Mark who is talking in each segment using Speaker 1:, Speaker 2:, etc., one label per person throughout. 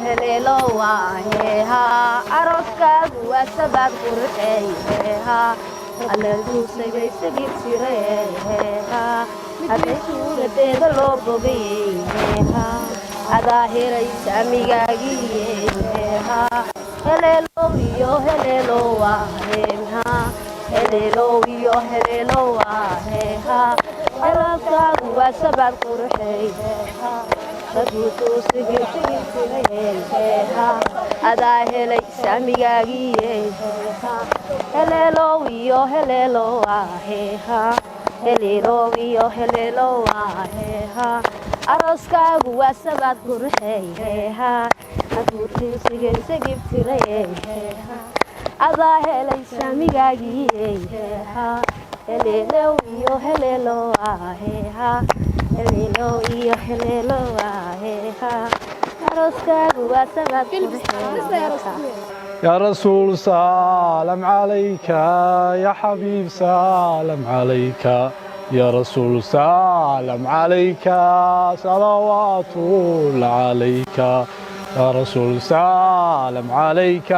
Speaker 1: hello waheha aroskaagu waa sabad qurxeeyaha aladu sagay tireeyaha haday suuradeeda loo bogayeha adaa helaysa amigaagiyeha hello waheha hello waheha aroskaagu waa sabad qurxeeyaha adaa helaysa amigaagiyeha hello waheha aroskaagu waa sabad qurxeeyaha aduurtiisigibtirayeha adaa helaysa amigaagiyeha hello waheha hello waheha aroskaagu waa sabad qurxeeyaha
Speaker 2: يا رسول سلام عليك يا حبيب سلام عليك يا رسول سلام عليك صلوات الله عليك يا رسول سلام عليك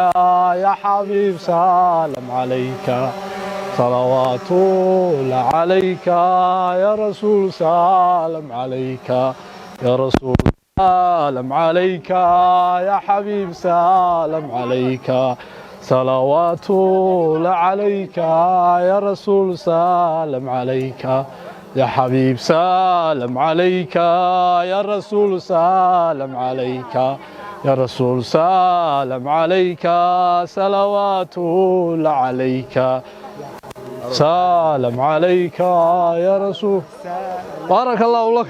Speaker 2: يا حبيب سلام عليك صلوات الله عليك يا رسول سلام عليك يا رسول سلام عليك يا حبيب سلام عليك صلوات الله عليك يا رسول سلام عليك يا حبيب سلام عليك يا رسول سلام عليك يا رسول سلام عليك صلوات الله عليك سلام عليك يا رسول بارك الله لك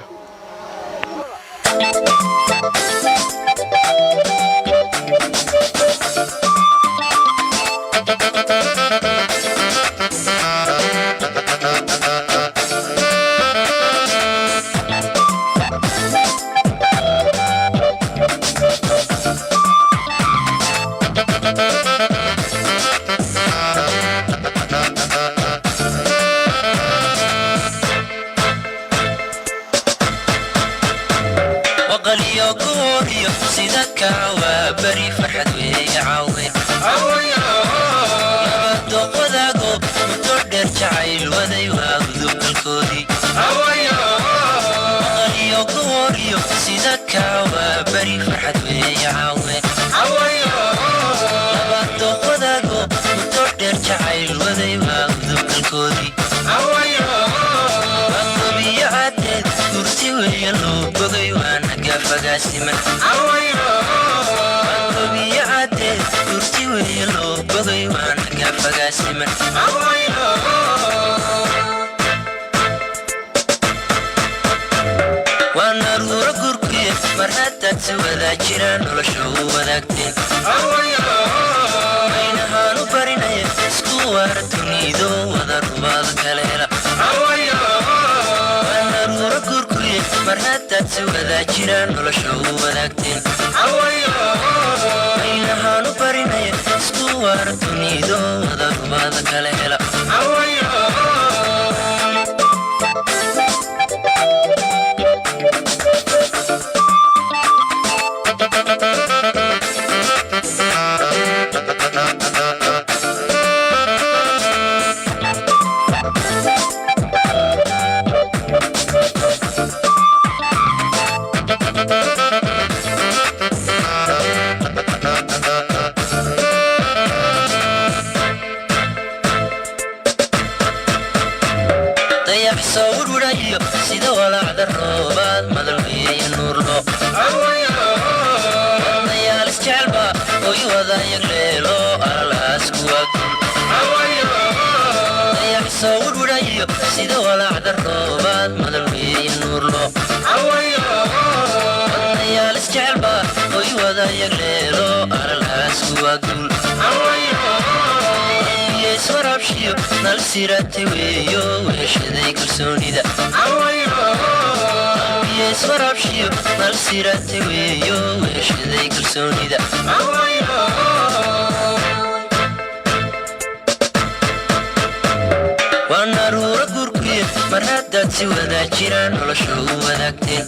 Speaker 3: noloshu wadaagteen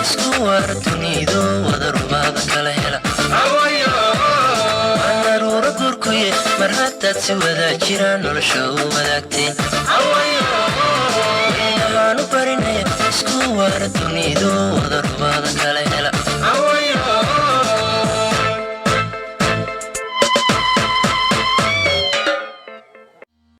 Speaker 3: isku waara dunidu wada rubaada kala hela daruura guurkuye mar haddaad si wadaa jiraan nolosha u wadaagteen waynahaanu barinaya isku waara dunidu wada rubaada kala